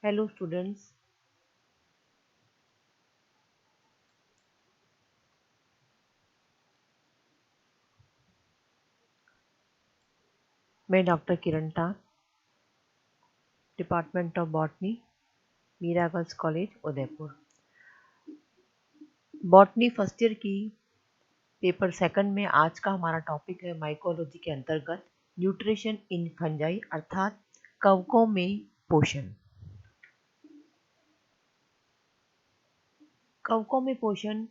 Hello students. मैं doctor Kiran Tar, department of botany, Meera girls college Udaipur. Botany first year की paper second में आज का हमारा टॉपिक है माइकोलॉजी के अंतर्गत न्यूट्रिशन इन फंजाई अर्थात कवकों में पोषण। कवकों में पोषण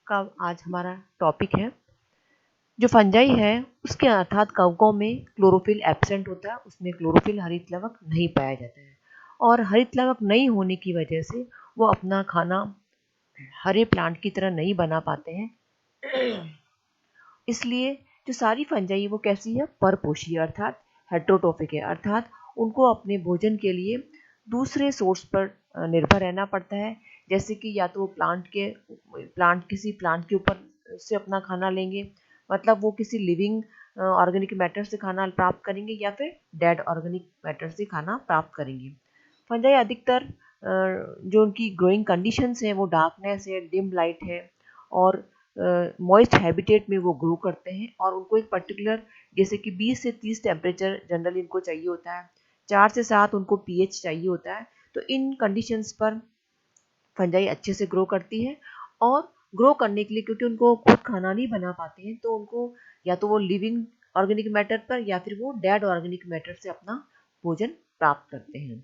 का आज हमारा टॉपिक है। जो फंजाई है उसके अर्थात कवकों में क्लोरोफिल एब्सेंट होता है, उसमें क्लोरोफिल हरित लवक नहीं पाया जाता है और हरित लवक नहीं होने की वजह से वो अपना खाना हरे प्लांट की तरह नहीं बना पाते हैं। इसलिए जो सारी फंजाई वो कैसी है, परपोषी अर्थात हेट्रोट्रोफिक है, अर्थात उनको अपने भोजन के लिए दूसरे सोर्स पर निर्भर रहना पड़ता है। जैसे कि या तो वो किसी प्लांट के ऊपर से अपना खाना लेंगे, मतलब वो किसी लिविंग ऑर्गेनिक मैटर से खाना प्राप्त करेंगे या फिर डेड ऑर्गेनिक मैटर से खाना प्राप्त करेंगे। फंजाई अधिकतर जो उनकी ग्रोइंग कंडीशंस हैं वो डार्कनेस है, डिम लाइट है और मॉइस्ट हैबिटेट में वो ग्रो करते हैं और उनको एक पर्टिकुलर जैसे कि 20 से 30 टेम्परेचर जनरली इनको चाहिए होता है, 4 से 7 उनको पीएच चाहिए होता है। तो इन कंडीशंस पर फंजाई अच्छे से ग्रो करती है और ग्रो करने के लिए क्योंकि उनको खुद खाना नहीं बना पाते हैं तो उनको या तो वो लिविंग ऑर्गेनिक मैटर पर या फिर वो डेड ऑर्गेनिक मैटर से अपना भोजन प्राप्त करते हैं।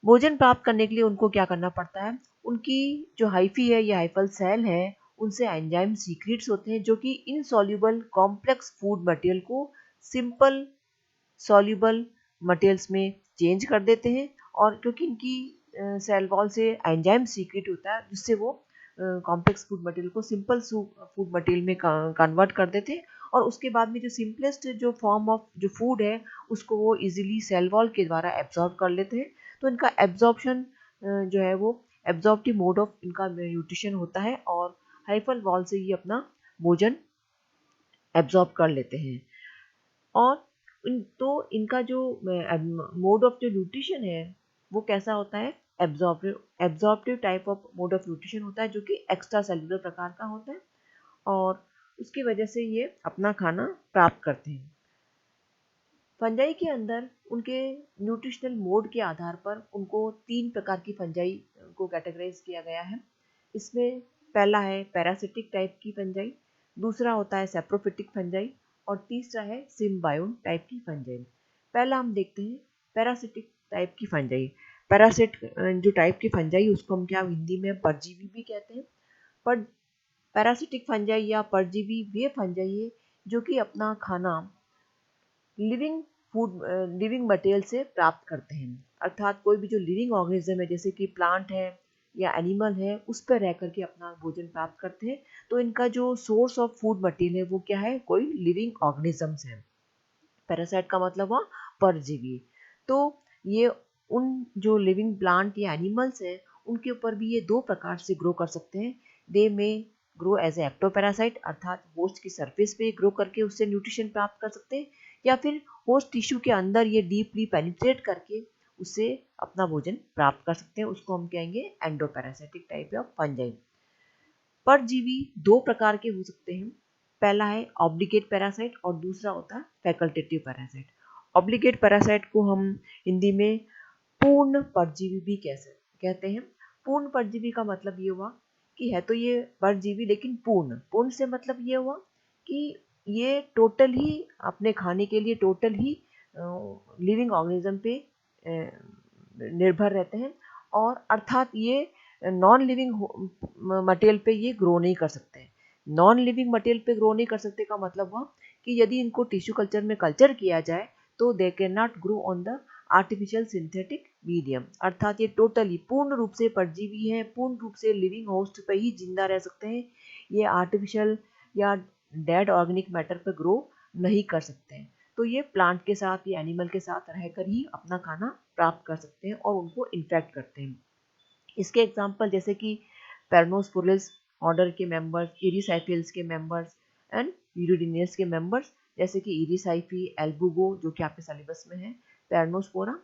भोजन प्राप्त करने के लिए उनको क्या करना पड़ता है, उनकी जो हाइफी है या हाइफल सेल है उनसे एंजाइम सीक्रेट्स होते हैं जो कि इनसॉल्युबल कॉम्प्लेक्स फूड मटेरियल को सिंपल सॉल्युबल मटेरियल्स में चेंज कर देते हैं। और क्योंकि इनकी सेल वॉल से एंजाइम सीक्रेट होता है जिससे वो कॉम्प्लेक्स फूड मटेरियल को सिंपल फूड मटेरियल में कन्वर्ट कर देते हैं और उसके बाद में जो सिंपलेस्ट जो फॉर्म ऑफ जो फूड है उसको वो इजीली सेल वॉल के द्वारा एब्जॉर्ब कर लेते हैं। तो इनका एब्जॉर्प्शन जो है वो एब्जॉर्प्टिव मोड ऑफ इनका न्यूट्रिशन होता है और हाइफल वॉल से ये अपना भोजन एब्जॉर्ब कर लेते हैं। और तो इनका जो मोड ऑफ जो न्यूट्रिशन है वो कैसा होता है, absorptive type of mode of nutrition होता है जो कि एक्स्ट्रा सेलुलर प्रकार का होता है और उसकी वजह से ये अपना खाना प्राप्त करते हैं। फंजाई के अंदर उनके न्यूट्रिशनल मोड के आधार पर उनको 3 प्रकार की फंजाई को कैटेगराइज किया गया है। इसमें पहला है पैरासिटिक टाइप की फंजाई, दूसरा होता है सेप्रोफिटिक फंजाई और तीसरा है सिम्बायोन टाइप की फंजाई। पहला हम देखते हैं पैरासिटिक टाइप की फंजाई। पैरासिट जो टाइप की फंजाई उसको हम क्या हिंदी में परजीवी भी कहते हैं। पर पैरासिटिक फंजाई या परजीवी वे फंजाई है जो कि अपना खाना लिविंग फूड लिविंग मटेरियल से प्राप्त करते हैं, अर्थात कोई भी जो लिविंग ऑर्गेनिज्म है जैसे कि प्लांट है या एनिमल है उस पर रह करके अपना भोजन प्राप्त करते हैं। तो इनका जो सोर्स ऑफ फूड मटेरियल है वो क्या है, कोई लिविंग ऑर्गेनिजम्स है। पैरासाइट का मतलब हुआ परजीवी। तो ये उन जो लिविंग प्लांट या एनिमल्स हैं उनके ऊपर भी ये 2 प्रकार से ग्रो कर सकते हैं। दे में ग्रो एज ए एक्टोपैरासाइट अर्थात होस्ट की सरफेस पे ग्रो करके उससे न्यूट्रिशन प्राप्त कर सकते हैं या फिर होस्ट टिश्यू के अंदर ये डीपली पेनिट्रेट करके उससे अपना भोजन प्राप्त कर सकते हैं। उसको हम कहेंगे एंडोपैरासाइटिक टाइप ऑफ फंजाई। परजीवी 2 प्रकार के हो सकते हैं। पहला है ऑब्लिगेट पैरासाइट और दूसरा होता है फैकल्टेटिव पैरासाइट। ऑब्लिगेट पैरासाइट को हम हिंदी में पूर्ण परजीवी भी कहते हैं। पूर्ण परजीवी का मतलब ये हुआ कि है तो ये परजीवी लेकिन पूर्ण पूर्ण से मतलब ये हुआ कि ये टोटल ही अपने खाने के लिए टोटल ही लिविंग ऑर्गेनिज्म पे निर्भर रहते हैं और अर्थात ये नॉन लिविंग मटेरियल पे ये ग्रो नहीं कर सकते। नॉन लिविंग मटेरियल पे ग्रो नहीं कर सकते का मतलब हुआ कि यदि इनको टिश्यू कल्चर में कल्चर किया जाए तो they can not grow on the artificial synthetic medium, अर्थात ये टोटली पूर्ण रूप से परजीवी हैं, पूर्ण रूप से लिविंग होस्ट पे ही जिंदा रह सकते हैं। ये आर्टिफिशियल या डेड ऑर्गेनिक मैटर पर ग्रो नहीं कर सकते हैं। तो ये प्लांट के साथ या एनिमल के साथ रहकर ही अपना खाना प्राप्त कर सकते हैं और उनको इन्फेक्ट करते हैं। इसके एग्जाम्पल जैसे कि पेर्नोस्पुरस ऑर्डर के मेंबर्स, इरिसाइफिल्स के मेंबर्स एंड यूरिडिनियस के मेंबर्स जैसे कि इरिसाइफी, एल्बुगो जो कि आपके सिलेबस में है, पेर्नोस्पोरा,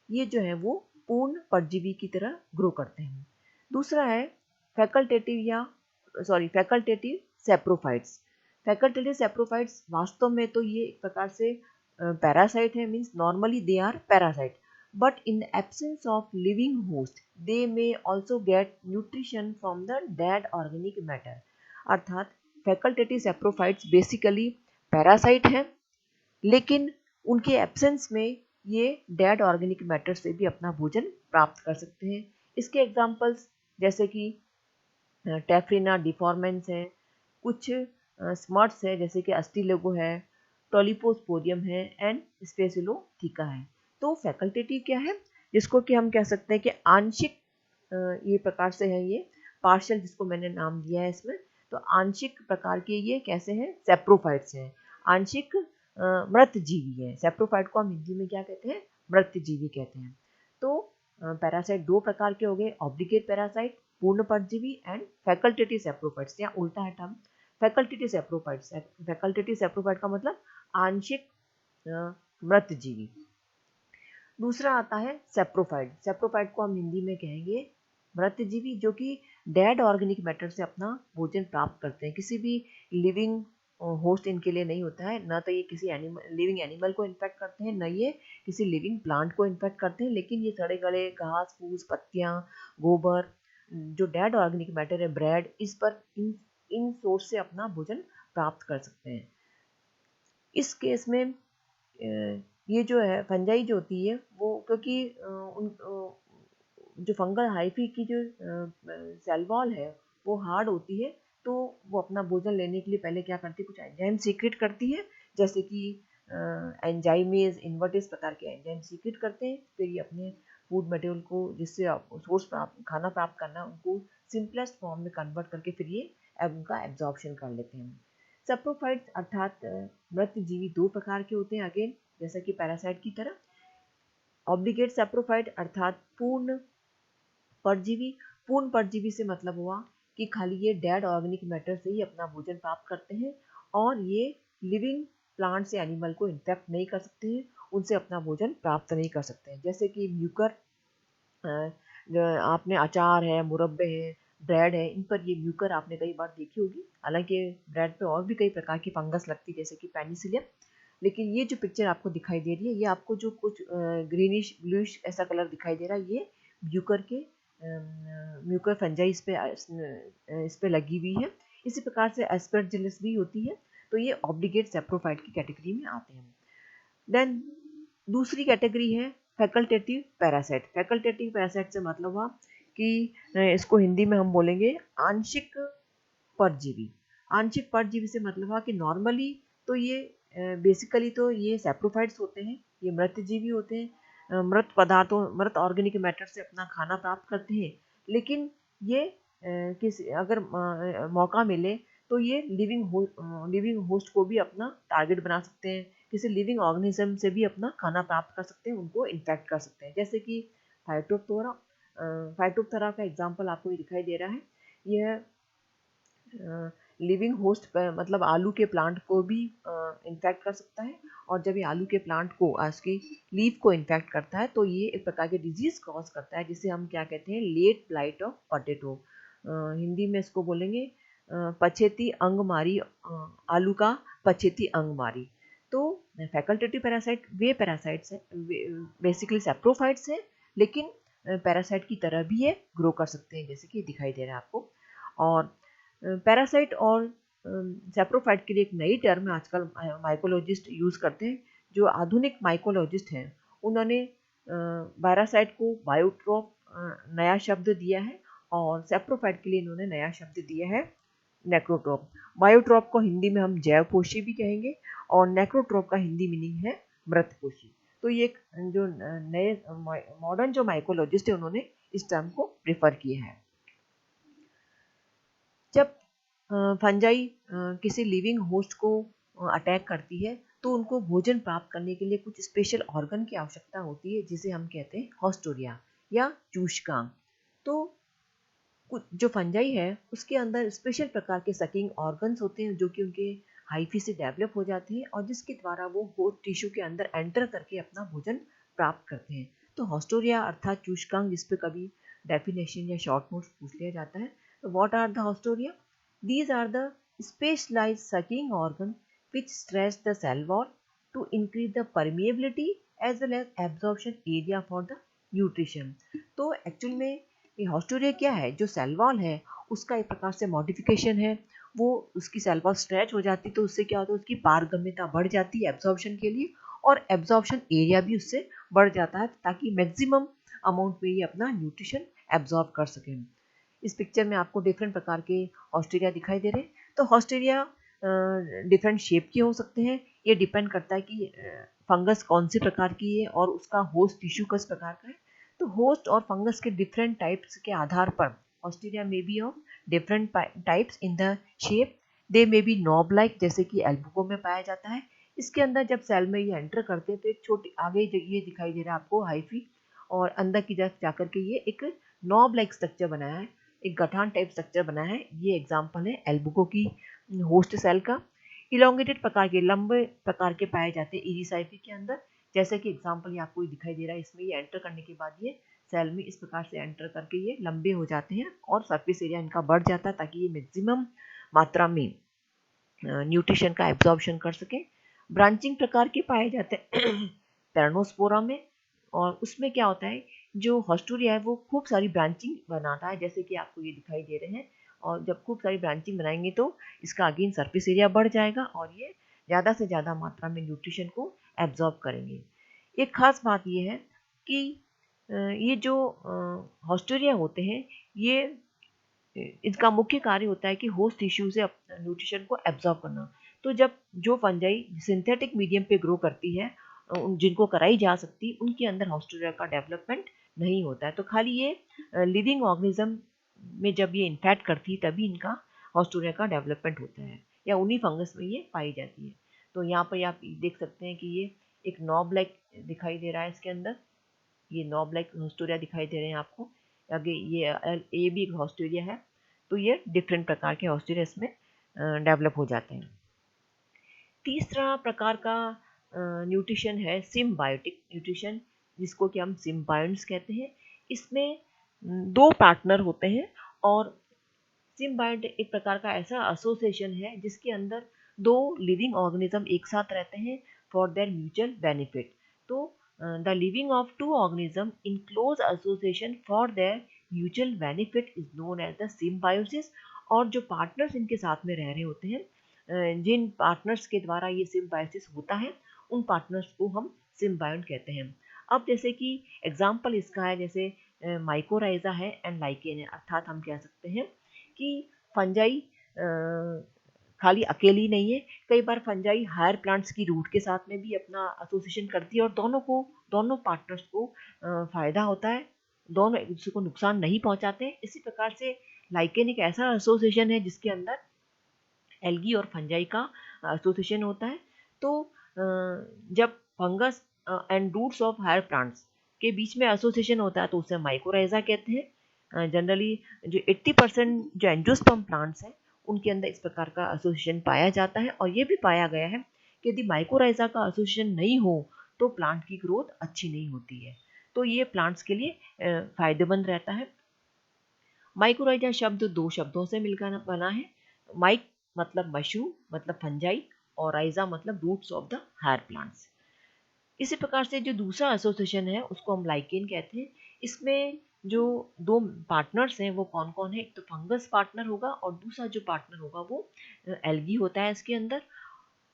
ये जो है वो पूर्ण परजीवी की तरह ग्रो करते हैं। दूसरा है फैकल्टेटिव सेप्रोफाइट्स। फैकल्टेटिव सेप्रोफाइट्स वास्तव में तो ये एक प्रकार से पैरासाइट है, means normally they are parasite, but in absence of living host they may also get nutrition from the dead organic matter. अर्थात फैकल्टेटिव सेप्रोफाइट्स बेसिकली पैरासाइट हैं, लेकिन उनके एब्सेंस में ये डेड ऑर्गेनिक मैटर से भी अपना भोजन प्राप्त कर सकते हैं। इसके एग्जाम्पल्स जैसे कि टेफ्रिना डिफॉर्मेंस है, कुछ स्मर्ट्स है जैसे कि अस्टिलेगो है, टोलिपोस्पोरियम है एंड स्पेसिलोथिका है। तो फैकल्टेटिव क्या है, जिसको कि हम कह सकते हैं कि आंशिक ये प्रकार से है, ये पार्शियल जिसको मैंने नाम दिया है इसमें, तो आंशिक प्रकार के ये कैसे हैं, सेप्रोफाइट्स हैं, आंशिक मृत जीवी है। सेप्रोफाइट को हम हिंदी में क्या कहते हैं, मृत जीवी कहते हैं। तो पैरासाइट दो प्रकार के हो गए, ऑब्लिगेट पैरासाइट पूर्ण परजीवी एंड फैकल्टेटिव सेप्रोफाइट्स, या उल्टा है term facultative saprophytes. Facultative saprophyte का मतलब आंशिक मृत जीवी। दूसरा आता है सेप्रोफाइट। सेप्रोफाइट को हम हिंदी में कहेंगे मृत जीवी, जो कि डेड ऑर्गेनिक मैटर से अपना भोजन प्राप्त करते हैं। किसी भी लिविंग होस्ट इनके लिए नहीं होता है, न तो ये किसी लिविंग एनिमल को इन्फेक्ट करते हैं, न ये किसी लिविंग प्लांट को इन्फेक्ट करते हैं, लेकिन ये सड़े गले घास फूस पत्तियां गोबर जो डेड ऑर्गेनिक मैटर है ब्रेड, इस पर इन सोर्स से अपना भोजन प्राप्त कर सकते हैं। इस केस में ये जो है फंजाई जो होती है वो, क्योंकि जो फंगल हाइफी की जो सेल वॉल है वो हार्ड होती है, तो वो अपना भोजन लेने के लिए पहले क्या करती है, कुछ एंजाइम सीक्रेट करती है, जैसे कि एंजाइमेज इन्वर्टेज प्रकार के एंजाइम सीक्रेट करते हैं। फिर ये अपने फूड मटेरियल को, जिससे सोर्स खाना प्राप्त करना, उनको सिंपलेस्ट फॉर्म में कन्वर्ट करके फिर ये उनका एब्जॉर्प्शन कर लेते हैं। सेप्रोफाइट्स अर्थात मृत जीवी दो प्रकार के होते हैं, अगेन जैसा कि पैरासाइट की तरह। ऑब्लिगेट सेप्रोफाइट अर्थात पूर्ण परजीवी। पूर्ण परजीवी से मतलब हुआ कि खाली ये डेड ऑर्गेनिक मैटर से ही अपना भोजन प्राप्त करते हैं, और ये लिविंग प्लांट से एनिमल को इन्फेक्ट नहीं कर सकते हैं, उनसे अपना भोजन प्राप्त नहीं कर सकते हैं। जैसे कि म्यूकर, आपने अचार है, मुरब्बे हैं, ब्रेड है, इन पर ये म्यूकर आपने कई बार देखी होगी। हालांकि ब्रेड पे और भी कई प्रकार की फंगस लगती है जैसे कि पेनिसिलियम, लेकिन ये जो पिक्चर आपको दिखाई दे रही है, ये आपको जो कुछ ग्रीनिश ब्लूइश ऐसा कलर दिखाई दे रहा है, ये म्यूकर के म्यूकर फंजाई इस पे लगी हुई है। इसी प्रकार से एस्परजिलस भी होती है, तो ये ऑब्लिगेट सेप्रोफाइट की कैटेगरी में आते हैं। देन दूसरी कैटेगरी है फैकल्टेटिव पैरासाइट। फैकल्टेटिव पैरासाइट से मतलब हुआ कि इसको हिंदी में हम बोलेंगे आंशिक परजीवी। आंशिक परजीवी से मतलब हुआ कि नॉर्मली तो ये बेसिकली तो ये सेप्रोफाइट्स होते हैं, ये मृत जीवी होते हैं, मृत पदार्थों मृत ऑर्गेनिक मैटर से अपना खाना प्राप्त करते हैं, लेकिन ये अगर मौका मिले तो ये लिविंग होस्ट को भी अपना टारगेट बना सकते हैं, किसी लिविंग ऑर्गेनिज्म से भी अपना खाना प्राप्त कर सकते हैं, उनको इन्फेक्ट कर सकते हैं। जैसे कि फाइटोप्थोरा का एग्जाम्पल आपको ये दिखाई दे रहा है। यह लिविंग होस्ट मतलब आलू के प्लांट को भी इन्फेक्ट कर सकता है, और जब ये आलू के प्लांट को उसकी लीफ को इन्फेक्ट करता है तो ये एक प्रकार के डिजीज कॉज करता है, जिसे हम क्या कहते हैं, late blight of potato. Hindi में इसको बोलेंगे पछेती अंगमारी, आलू का पछेती अंगमारी। तो फैकल्टेटिव पैरासाइट वे पैरासाइट्स हैं, बेसिकली सेप्रोफाइट्स हैं, लेकिन पैरासाइट की तरह भी ये ग्रो कर सकते हैं, जैसे कि दिखाई दे रहा है आपको। और पैरासाइट और सेप्रोफाइट के लिए एक नई टर्म आजकल माइकोलॉजिस्ट यूज़ करते हैं। जो आधुनिक माइकोलॉजिस्ट हैं उन्होंने पैरासाइट को बायोट्रोप नया शब्द दिया है, और सेप्रोफाइट के लिए इन्होंने नया शब्द दिया है नेक्रोट्रोप। बायोट्रोप को हिंदी में हम जैवपोषी भी कहेंगे, और नेक्रोट्रोप का हिंदी मीनिंग है मृतपोषी। तो ये जो नए मॉडर्न जो माइकोलॉजिस्ट है उन्होंने इस टर्म को प्रेफर किया है। जब फंजाई किसी लिविंग होस्ट को अटैक करती है तो उनको भोजन प्राप्त करने के लिए कुछ स्पेशल ऑर्गन की आवश्यकता होती है, जिसे हम कहते हैं हॉस्टोरिया या चूषकांग। तो जो फंजाई है उसके अंदर स्पेशल प्रकार के सकिंग ऑर्गन्स होते हैं, जो कि उनके हाइफी से डेवलप हो जाते हैं, और जिसके द्वारा वो होस्ट टिश्यू के अंदर एंटर करके अपना भोजन प्राप्त करते हैं। तो हॉस्टोरिया अर्थात चूषकांक, जिस पे कभी डेफिनेशन या शॉर्ट नोट्स पूछ लिया जाता है। तो what are the haustoria? These are the specialised sucking organ which stretch the cell wall to increase the permeability as well as absorption area for the nutrition। तो एक्चुअल में ये haustoria क्या है? जो सेल वॉल है उसका एक प्रकार से मॉडिफिकेशन है। वो उसकी सेल वॉल स्ट्रेच हो जाती तो उससे क्या होता है, उसकी पारगम्यता बढ़ जाती है एब्जॉर्प्शन के लिए, और एब्जॉर्प्शन एरिया भी उससे बढ़ जाता है ताकि मैक्सिमम अमाउंट में ये अपना न्यूट्रिशन एब्जॉर्ब कर सकें। इस पिक्चर में आपको डिफरेंट प्रकार के हॉस्टोरिया दिखाई दे रहे हैं। तो हॉस्टोरिया डिफरेंट शेप के हो सकते हैं। ये डिपेंड करता है कि फंगस कौन सी प्रकार की है और उसका होस्ट टिश्यू किस प्रकार का है। तो होस्ट और फंगस के डिफरेंट टाइप्स के आधार पर haustoria may be of different types in the shape. They may be knob like, जैसे कि एल्बुको में पाया जाता है। इसके अंदर जब सेल में ये एंटर करते हैं तो एक छोटी आगे ये दिखाई दे रहा है आपको हाइफी, और अंदर की तरफ जाकर के ये एक नॉब लाइक स्ट्रक्चर बनाया है, एक गठान टाइप स्ट्रक्चर बनाया है। ये एग्जाम्पल है एल्बुको की होस्ट सेल का। इलोंगेटेड प्रकार के, लंबे प्रकार के पाए जाते हैं इरिसाइफी के अंदर, जैसे कि एग्जाम्पल ये आपको दिखाई दे रहा है। इसमें ये एंटर करने के बाद ये सेल में इस प्रकार से एंटर करके ये लंबे हो जाते हैं और सरफेस एरिया इनका बढ़ जाता है ताकि ये मैक्सिमम मात्रा में न्यूट्रिशन का एब्जॉर्प्शन कर सके। ब्रांचिंग प्रकार के पाए जाते हैं पेरानोस्पोरा में, और उसमें क्या होता है, जो हॉस्टोरिया है वो खूब सारी ब्रांचिंग बनाता है, जैसे कि आपको ये दिखाई दे रहे हैं। और जब खूब सारी ब्रांचिंग बनाएंगे तो इसका अगेन सरफेस एरिया बढ़ जाएगा और ये ज़्यादा से ज़्यादा मात्रा में न्यूट्रिशन को एब्जॉर्ब करेंगे। एक खास बात ये है कि ये जो हॉस्टोरिया होते हैं, ये इसका मुख्य कार्य होता है कि होस्ट टिश्यू से न्यूट्रिशन को एब्जॉर्ब करना। तो जब जो फंजाई सिंथेटिक मीडियम पे ग्रो करती है, जिनको कराई जा सकती, उनके अंदर हॉस्टोरिया का डेवलपमेंट नहीं होता है। तो खाली ये लिविंग ऑर्गेनिज्म में जब ये इन्फेक्ट करती है तभी इनका हॉस्टोरिया का डेवलपमेंट होता है, या उन्हीं फंगस में ये पाई जाती है। तो यहाँ पर आप देख सकते हैं कि ये एक नॉब लाइक दिखाई दे रहा है, इसके अंदर ये नॉब लाइक हॉस्टोरिया दिखाई दे रहे हैं आपको। आगे ये भी एक हॉस्टोरिया है। तो ये डिफरेंट प्रकार के हॉस्टोरिया इसमें डेवलप हो जाते हैं। तीसरा प्रकार का न्यूट्रिशन है सिम्बायोटिक न्यूट्रिशन, जिसको कि हम सिम्बायोन्ट्स कहते हैं। इसमें दो पार्टनर होते हैं, और सिम्बायोट एक प्रकार का ऐसा एसोसिएशन है जिसके अंदर दो लिविंग ऑर्गेनिज्म एक साथ रहते हैं फॉर देयर म्यूचुअल बेनिफिट। तो the living of two organism in close association for their mutual benefit is known as the symbiosis. और जो पार्टनर्स इनके साथ में रह रहे होते हैं, जिन पार्टनर्स के द्वारा ये सिम्बायोसिस होता है, उन पार्टनर्स को हम सिम्बायोट कहते हैं। अब जैसे कि एग्जाम्पल इसका है, जैसे माइकोराइजा है एंड लाइकेन है, अर्थात हम कह सकते हैं कि फंजाई खाली अकेली नहीं है, कई बार फंजाई हायर प्लांट्स की रूट के साथ में भी अपना एसोसिएशन करती है, और दोनों पार्टनर्स को फायदा होता है, दोनों एक दूसरे को नुकसान नहीं पहुंचाते। इसी प्रकार से लाइकेन एक ऐसा एसोसिएशन है जिसके अंदर एल्गी और फंजाई का एसोसिएशन होता है। तो जब fungus and roots of higher plants के बीच में एसोसिएशन होता है तो उसे माइकोराइजा कहते हैं। जनरली जो 80% जो एंजियोस्पर्म प्लांट्स हैं उनके अंदर इस प्रकार का एसोसिएशन पाया जाता है, और ये भी पाया गया है कि यदि माइकोराइजा का एसोसिएशन नहीं हो तो प्लांट की ग्रोथ अच्छी नहीं होती है। तो ये प्लांट्स के लिए फायदेमंद रहता है। माइकोराइजा शब्द दो शब्दों से मिलकर बना है। माइक मतलब मशरूम मतलब फंजाई, और राइजा मतलब roots of the higher plants. इसी प्रकार से जो दूसरा एसोसिएशन है उसको हम लाइकेन कहते हैं। इसमें जो दो पार्टनर्स हैं वो कौन कौन है, एक तो फंगस पार्टनर होगा और दूसरा जो पार्टनर होगा वो एल्गी होता है इसके अंदर।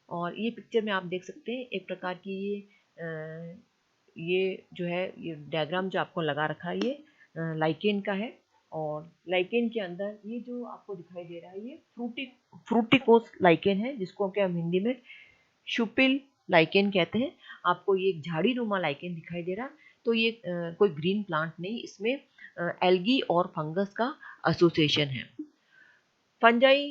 और ये पिक्चर में आप देख सकते हैं एक प्रकार की ये जो है ये डायग्राम जो आपको लगा रखा है ये लाइकेन का है। और लाइकेन के अंदर ये जो आपको दिखाई दे रहा है ये फ्रूटिकोस लाइकेन है, जिसको क्या हम हिंदी में शुपिल लाइकेन कहते हैं। आपको ये एक झाड़ी नुमा लाइकेन दिखाई दे रहा, तो ये कोई ग्रीन प्लांट नहीं, इसमें एल्गी और फंगस का एसोसिएशन है। फंजाई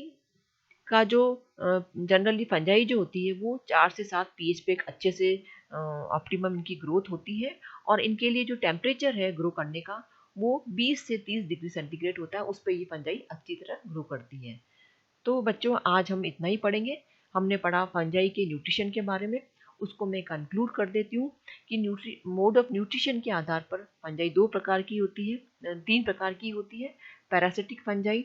का जो जनरली फंजाई जो होती है वो 4 से 7 pH पे एक अच्छे से ऑप्टिमम इनकी ग्रोथ होती है, और इनके लिए जो टेम्परेचर है ग्रो करने का वो 20 से 30 डिग्री सेंटीग्रेड होता है, उस पर ये फंजाई अच्छी तरह ग्रो करती है। तो बच्चों आज हम इतना ही पढ़ेंगे। हमने पढ़ा फंजाई के न्यूट्रिशन के बारे में, उसको मैं कंक्लूड कर देती हूँ कि मोड ऑफ न्यूट्रिशन के आधार पर फंजाई दो प्रकार की होती है, तीन प्रकार की होती है: parasitic fungi,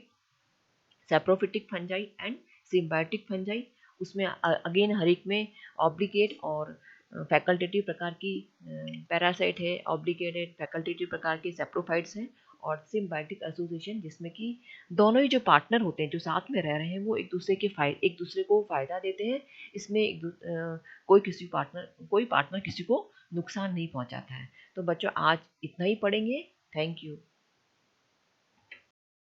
saprophytic fungi and symbiotic fungi. उसमें अगेन हर एक में ऑब्लिगेट और फैकल्टेटिव प्रकार की पैरासाइट है, ऑब्लिगेटेड फैकल्टेटिव प्रकार के सेप्रोफाइट्स हैं, और सिम्बायोटिक एसोसिएशन जिसमें कि दोनों ही जो पार्टनर होते हैं जो साथ में रह रहे हैं वो एक दूसरे को फायदा देते हैं। इसमें कोई पार्टनर किसी को नुकसान नहीं पहुंचाता है। तो बच्चों आज इतना ही पढ़ेंगे। Thank you.